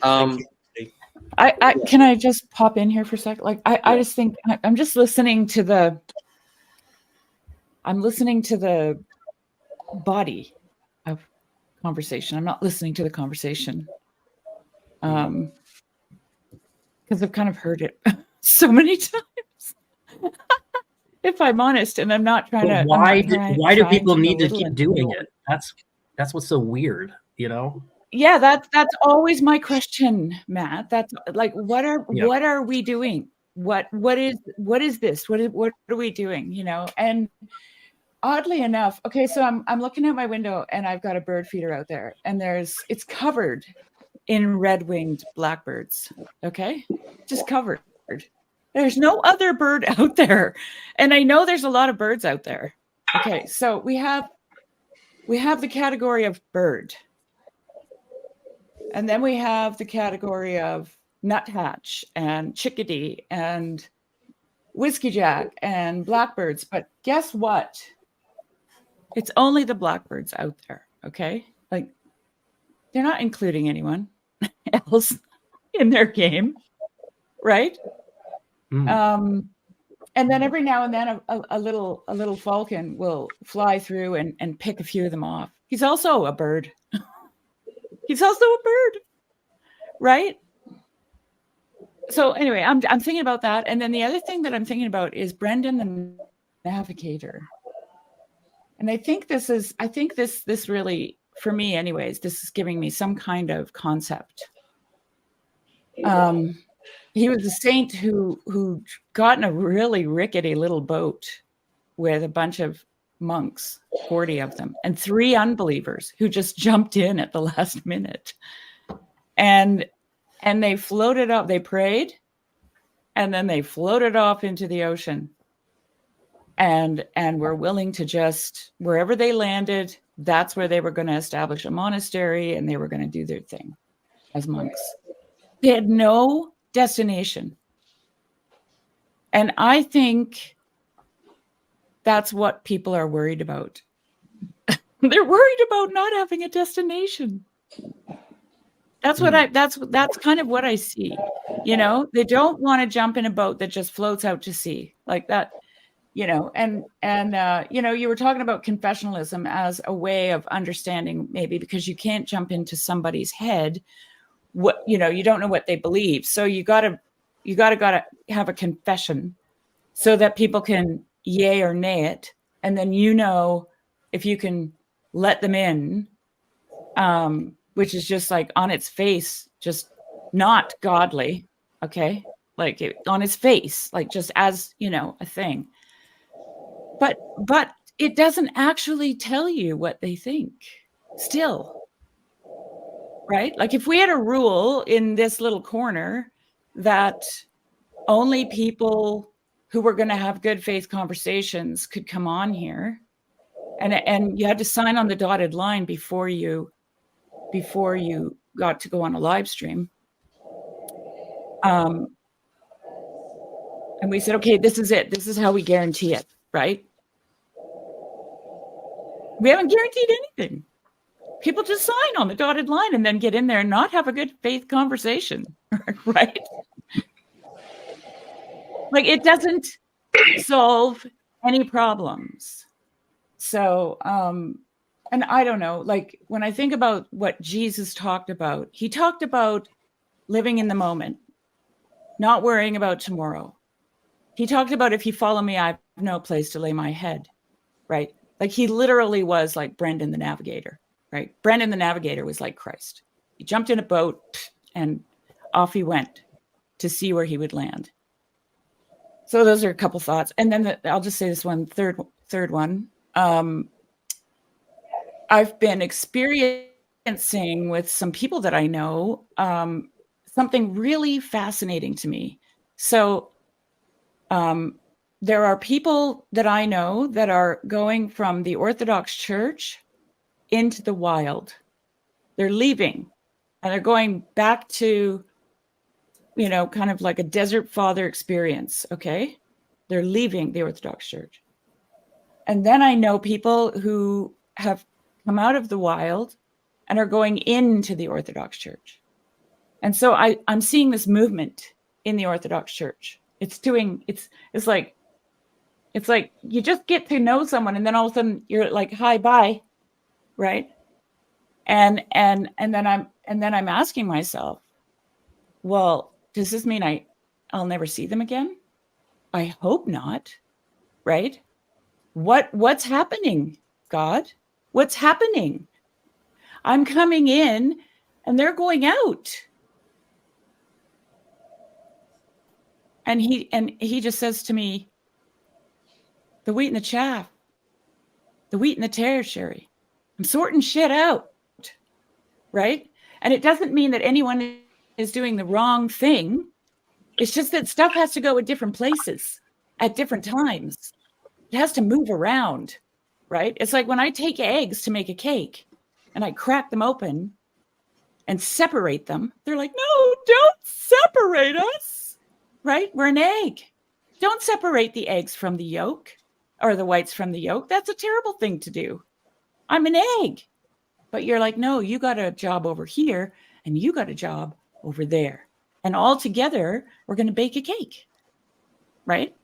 I can I just pop in here for a second? Like I just think I'm just listening to the body of conversation. I'm not listening to the conversation. Because I've kind of heard it so many times. If I'm honest, and I'm not trying to. Why do people need to keep doing it? That's what's so weird, you know? Yeah, that's always my question, Matt. That's like, what are we doing? What is this? What are we doing? You know? And oddly enough, okay, so I'm looking out my window and I've got a bird feeder out there, and it's covered in red-winged blackbirds. Okay, just covered. There's no other bird out there, and I know there's a lot of birds out there. Okay, so we have the category of bird. And then we have the category of nuthatch and chickadee and whiskey jack and blackbirds. But guess what? It's only the blackbirds out there, okay? Like, they're not including anyone else in their game, right? And then every now and then a little falcon will fly through and pick a few of them off. He's also a bird. He's also a bird, right? So anyway, I'm thinking about that. And then the other thing that I'm thinking about is Brendan the Navigator. And I think this really, for me anyways, this is giving me some kind of concept. He was a saint who got in a really rickety little boat with a bunch of monks, 40 of them, and 3 unbelievers who just jumped in at the last minute. And they floated up, they prayed, and then they floated off into the ocean. And were willing to just, wherever they landed, that's where they were going to establish a monastery, and they were going to do their thing as monks. They had no destination. And I think that's what people are worried about. They're worried about not having a destination. That's what that's kind of what I see. You know, they don't want to jump in a boat that just floats out to sea like that, you know, and you know, you were talking about confessionalism as a way of understanding, maybe because you can't jump into somebody's head. What, you know, you don't know what they believe. So you gotta have a confession so that people can yay or nay it. And then, you know, if you can let them in, which is just like on its face, just not godly. Okay. Like on its face, like just as, you know, a thing, but it doesn't actually tell you what they think still. Right? Like if we had a rule in this little corner that only people who were going to have good faith conversations could come on here, and you had to sign on the dotted line before you got to go on a live stream. And we said, okay, this is it. This is how we guarantee it, right? We haven't guaranteed anything. People just sign on the dotted line and then get in there and not have a good faith conversation, right? Like it doesn't solve any problems. So, and I don't know, like when I think about what Jesus talked about, he talked about living in the moment, not worrying about tomorrow. He talked about, if you follow me, I have no place to lay my head, right? Like he literally was like Brendan the Navigator. Right. Brendan the Navigator was like Christ. He jumped in a boat and off he went to see where he would land. So those are a couple thoughts. And then I'll just say this one, third one. I've been experiencing with some people that I know something really fascinating to me. So there are people that I know that are going from the Orthodox Church into the wild. They're leaving and they're going back to, you know, kind of like a desert father experience. Okay. They're leaving the Orthodox Church. And then I know people who have come out of the wild and are going into the Orthodox Church. And so I'm seeing this movement in the Orthodox Church. It's like you just get to know someone, and then all of a sudden you're like, hi, bye, right? And then I'm asking myself, well, does this mean I'll never see them again? I hope not, right? What's happening, God? What's happening? I'm coming in and they're going out. And he just says to me, the wheat and the chaff, the wheat and the tares, Shari. I'm sorting shit out, right? And it doesn't mean that anyone is doing the wrong thing. It's just that stuff has to go at different places at different times. It has to move around, right? It's like when I take eggs to make a cake and I crack them open and separate them, they're like, no, don't separate us, right? We're an egg. Don't separate the eggs from the yolk or the whites from the yolk. That's a terrible thing to do. I'm an egg. But you're like, no, you got a job over here and you got a job over there. And all together, we're going to bake a cake, right?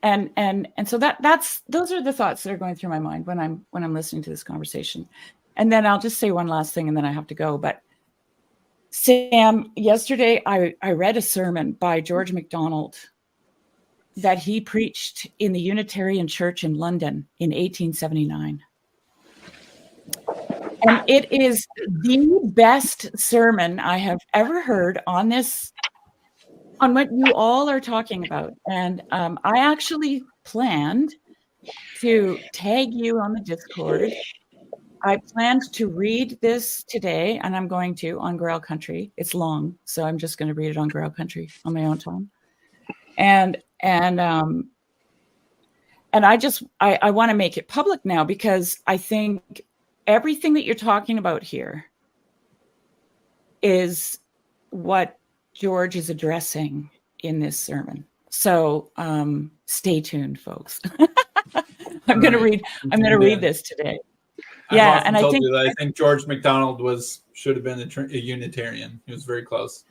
And so those are the thoughts that are going through my mind when I'm listening to this conversation. And then I'll just say one last thing and then I have to go. But Sam, yesterday I read a sermon by George MacDonald that he preached in the Unitarian Church in London in 1879. And it is the best sermon I have ever heard on what you all are talking about. And I actually planned to tag you on the Discord. I planned to read this today, and I'm going to on Grail Country. It's long, so I'm just going to read it on Grail Country on my own time. And I want to make it public now because I think everything that you're talking about here is what George is addressing in this sermon. So stay tuned, folks. I'm going to read this today. Yeah, and I think George MacDonald should have been a Unitarian. He was very close.